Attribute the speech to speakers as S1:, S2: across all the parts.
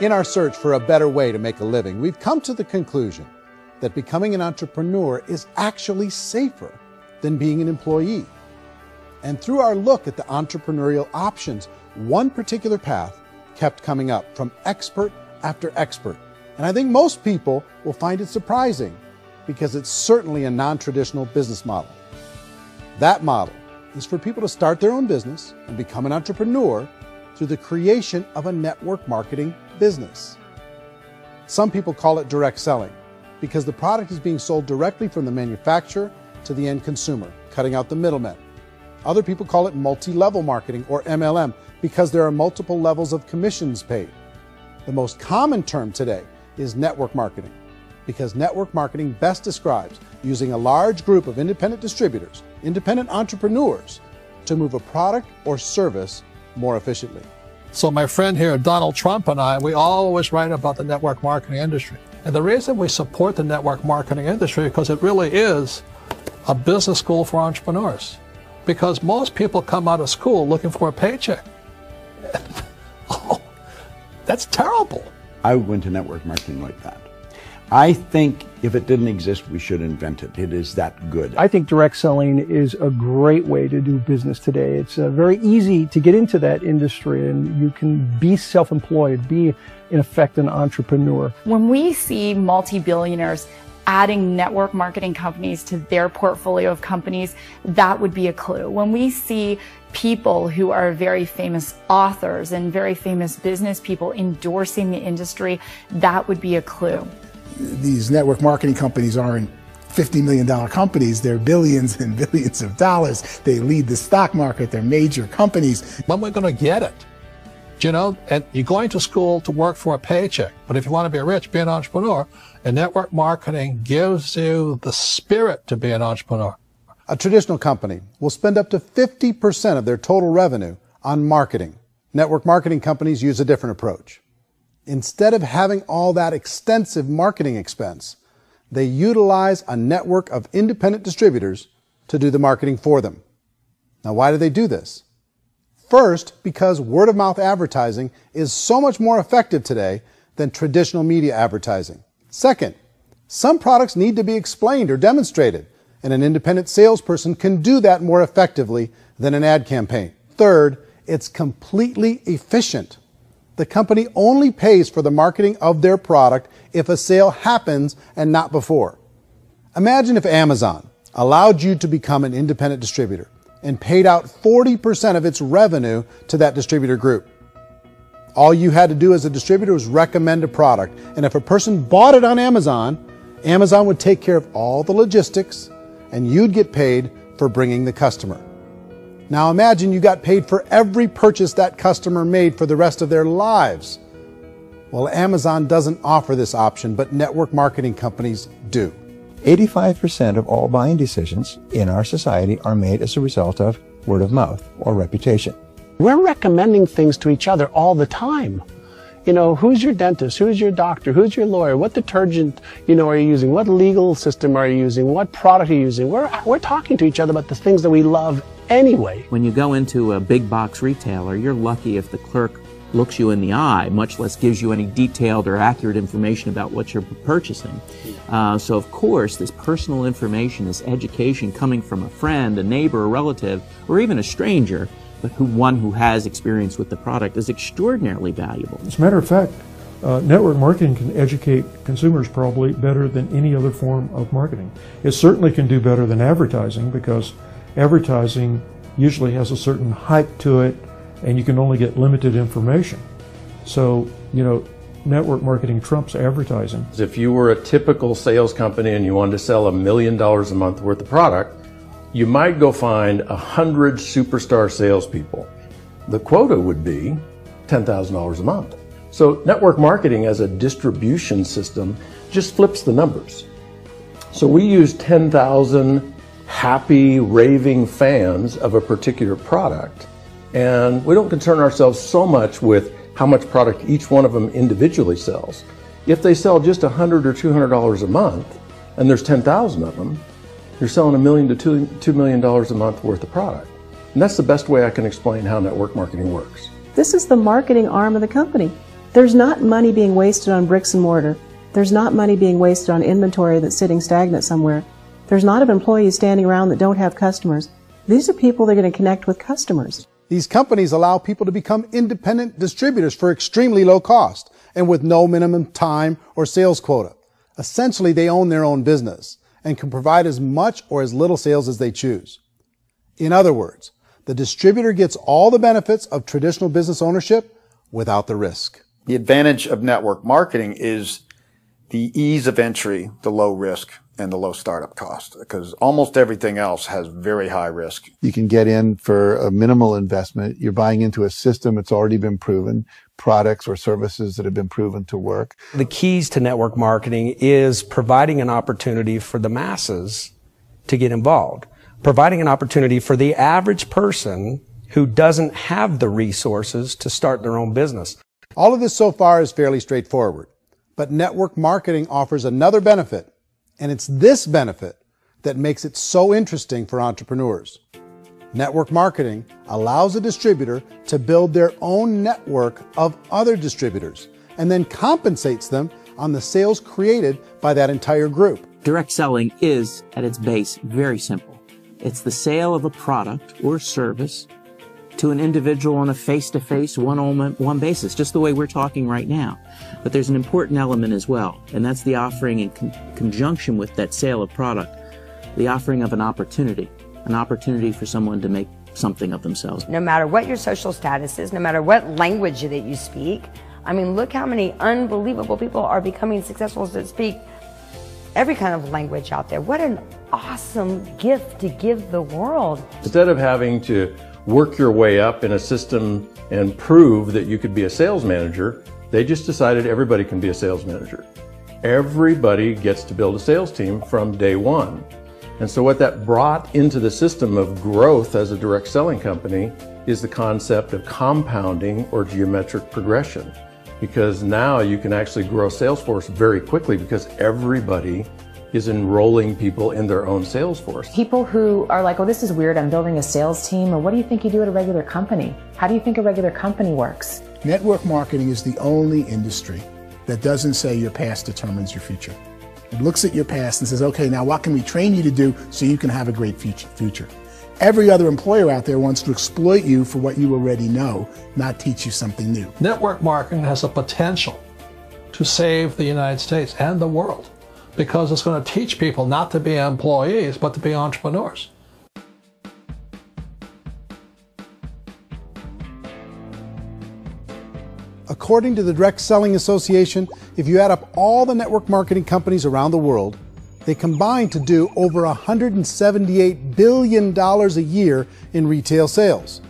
S1: In our search for a better way to make a living, we've come to the conclusion that becoming an entrepreneur is actually safer than being an employee. And through our look at the entrepreneurial options, one particular path kept coming up from expert after expert. And I think most people will find it surprising because it's certainly a non-traditional business model. That model is for people to start their own business and become an entrepreneur through the creation of a network marketing business. Some people call it direct selling because the product is being sold directly from the manufacturer to the end consumer, cutting out the middlemen. Other people call it multi-level marketing, or MLM, because there are multiple levels of commissions paid. The most common term today is network marketing, because network marketing best describes using a large group of independent distributors, independent entrepreneurs, to move a product or service more efficiently.
S2: So my friend here, Donald Trump, and I, we always write about the network marketing industry. And the reason we support the network marketing industry is because it really is a business school for entrepreneurs. Because most people come out of school looking for a paycheck. Oh, that's terrible.
S3: I went to network marketing like that. I think if it didn't exist, we should invent it. It is that good.
S4: I think direct selling is a great way to do business today. It's very easy to get into that industry, and you can be self-employed, be, in effect, an entrepreneur.
S5: When we see multi-billionaires adding network marketing companies to their portfolio of companies, that would be a clue. When we see people who are very famous authors and very famous business people endorsing the industry, that would be a clue.
S6: These network marketing companies aren't $50 million companies. They're billions and billions of dollars. They lead the stock market. They're major companies.
S2: When we're going to get it? You know, and you're going to school to work for a paycheck. But if you want to be rich, be an entrepreneur. And network marketing gives you the spirit to be an entrepreneur.
S1: A traditional company will spend up to 50% of their total revenue on marketing. Network marketing companies use a different approach. Instead of having all that extensive marketing expense, they utilize a network of independent distributors to do the marketing for them. Now, why do they do this? First, because word-of-mouth advertising is so much more effective today than traditional media advertising. Second, some products need to be explained or demonstrated, and an independent salesperson can do that more effectively than an ad campaign. Third, it's completely efficient. The company only pays for the marketing of their product if a sale happens and not before. Imagine if Amazon allowed you to become an independent distributor and paid out 40% of its revenue to that distributor group. All you had to do as a distributor was recommend a product, and if a person bought it on Amazon, Amazon would take care of all the logistics, and you'd get paid for bringing the customer. Now imagine you got paid for every purchase that customer made for the rest of their lives. Well, Amazon doesn't offer this option, but network marketing companies do.
S7: 85% of all buying decisions in our society are made as a result of word of mouth or reputation.
S8: We're recommending things to each other all the time. You know, who's your dentist? Who's your doctor? Who's your lawyer? What detergent, are you using? What legal system are you using? What product are you using? We're talking to each other about the things that we love anyway.
S9: When you go into a big box retailer, you're lucky if the clerk looks you in the eye, much less gives you any detailed or accurate information about what you're purchasing. So of course, this personal information, this education coming from a friend, a neighbor, a relative, or even a stranger, but one who has experience with the product is extraordinarily valuable.
S10: As a matter of fact, network marketing can educate consumers probably better than any other form of marketing. It certainly can do better than advertising because advertising usually has a certain hype to it and you can only get limited information. So, network marketing trumps advertising.
S11: If you were a typical sales company and you wanted to sell $1 million a month worth of product, you might go find 100 superstar salespeople. The quota would be $10,000 a month. So network marketing as a distribution system just flips the numbers. So we use 10,000 happy, raving fans of a particular product, and we don't concern ourselves so much with how much product each one of them individually sells. If they sell just $100 or $200 a month, and there's 10,000 of them, you're selling $1 million to $2 million a month worth of product. And that's the best way I can explain how network marketing works.
S12: This is the marketing arm of the company. There's not money being wasted on bricks and mortar. There's not money being wasted on inventory that's sitting stagnant somewhere. There's not of employees standing around that don't have customers. These are people that are going to connect with customers.
S1: These companies allow people to become independent distributors for extremely low cost and with no minimum time or sales quota. Essentially, they own their own business and can provide as much or as little sales as they choose. In other words, the distributor gets all the benefits of traditional business ownership without the risk.
S13: The advantage of network marketing is the ease of entry, the low risk, and the low startup cost, because almost everything else has very high risk.
S14: You can get in for a minimal investment. You're buying into a system that's already been proven, products or services that have been proven to work.
S15: The keys to network marketing is providing an opportunity for the masses to get involved, providing an opportunity for the average person who doesn't have the resources to start their own business.
S1: All of this so far is fairly straightforward, but network marketing offers another benefit. And it's this benefit that makes it so interesting for entrepreneurs. Network marketing allows a distributor to build their own network of other distributors and then compensates them on the sales created by that entire group.
S9: Direct selling is, at its base, very simple. It's the sale of a product or service to an individual on a face-to-face, one-on-one basis, just the way we're talking right now. But there's an important element as well, and that's the offering in conjunction with that sale of product, the offering of an opportunity for someone to make something of themselves.
S16: No matter what your social status is, no matter what language that you speak, I mean, look how many unbelievable people are becoming successful that speak every kind of language out there. What an awesome gift to give the world.
S11: Instead of having to work your way up in a system and prove that you could be a sales manager, they just decided everybody can be a sales manager. Everybody gets to build a sales team from day one. And so what that brought into the system of growth as a direct selling company is the concept of compounding or geometric progression. Because now you can actually grow sales force very quickly because everybody is enrolling people in their own sales force.
S17: People who are like, oh, this is weird, I'm building a sales team, or what do you think you do at a regular company? How do you think a regular company works?
S6: Network marketing is the only industry that doesn't say your past determines your future. It looks at your past and says, okay, now what can we train you to do so you can have a great future? Every other employer out there wants to exploit you for what you already know, not teach you something new.
S2: Network marketing has the potential to save the United States and the world, because it's going to teach people not to be employees, but to be entrepreneurs.
S1: According to the Direct Selling Association, if you add up all the network marketing companies around the world, they combine to do over $178 billion a year in retail sales.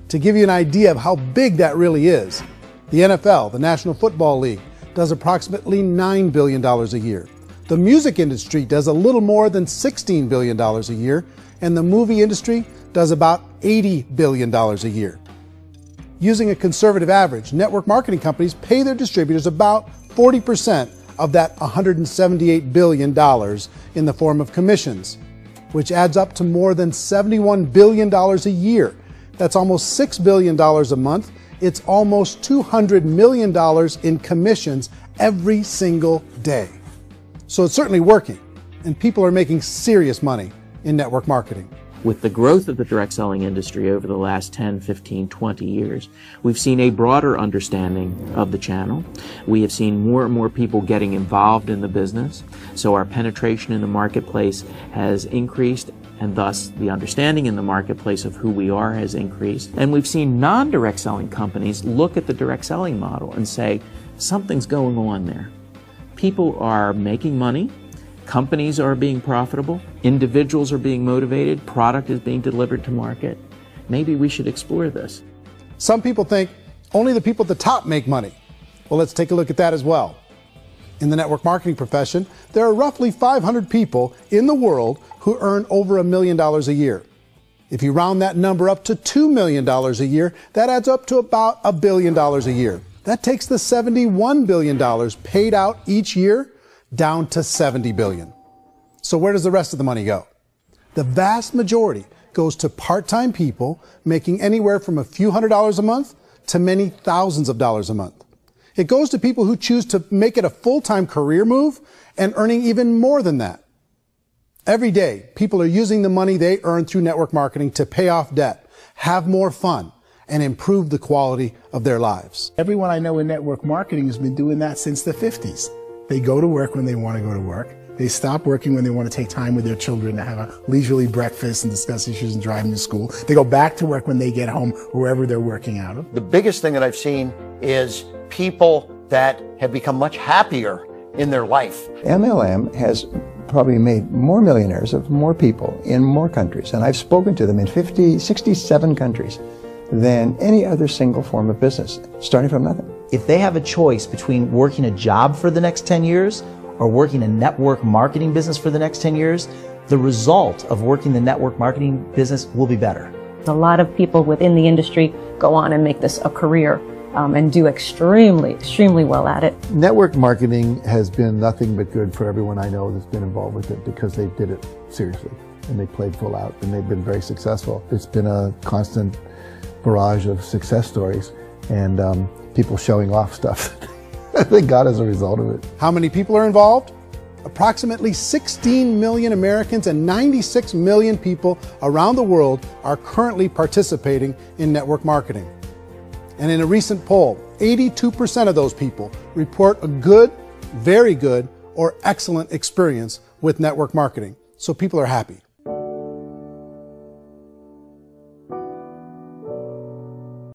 S1: To give you an idea of how big that really is, the NFL, the National Football League, does approximately $9 billion a year. The music industry does a little more than $16 billion a year, and the movie industry does about $80 billion a year. Using a conservative average, network marketing companies pay their distributors about 40% of that $178 billion in the form of commissions, which adds up to more than $71 billion a year. That's almost $6 billion a month. It's almost $200 million in commissions every single day. So it's certainly working, and people are making serious money in network marketing.
S9: With the growth of the direct selling industry over the last 10, 15, 20 years, we've seen a broader understanding of the channel. We have seen more and more people getting involved in the business, so our penetration in the marketplace has increased, and thus the understanding in the marketplace of who we are has increased. And we've seen non-direct selling companies look at the direct selling model and say, something's going on there. People are making money, companies are being profitable, individuals are being motivated, product is being delivered to market. Maybe we should explore this.
S1: Some people think only the people at the top make money. Well, let's take a look at that as well. In the network marketing profession, there are roughly 500 people in the world who earn over $1 million a year. If you round that number up to $2 million a year, that adds up to about $1 billion a year. That takes the $71 billion paid out each year down to $70 billion. So where does the rest of the money go? The vast majority goes to part-time people making anywhere from a few $100s a month to many thousands of dollars a month. It goes to people who choose to make it a full-time career move and earning even more than that. Every day, people are using the money they earn through network marketing to pay off debt, have more fun, and improve the quality of their lives.
S6: Everyone I know in network marketing has been doing that since the 50s. They go to work when they want to go to work. They stop working when they want to take time with their children to have a leisurely breakfast and discuss issues and driving to school. They go back to work when they get home, wherever they're working out of.
S18: The biggest thing that I've seen is people that have become much happier in their life.
S7: MLM has probably made more millionaires of more people in more countries, and I've spoken to them in 67 countries, than any other single form of business, starting from nothing.
S19: If they have a choice between working a job for the next 10 years or working a network marketing business for the next 10 years, the result of working the network marketing business will be better.
S20: A lot of people within the industry go on and make this a career and do extremely well at it.
S14: Network marketing has been nothing but good for everyone I know that's been involved with it because they did it seriously and they played full out and they've been very successful. It's been a constant barrage of success stories and people showing off stuff that they got as a result of it.
S1: How many people are involved? Approximately 16 million Americans and 96 million people around the world are currently participating in network marketing. And in a recent poll, 82% of those people report a good, very good, or excellent experience with network marketing. So people are happy.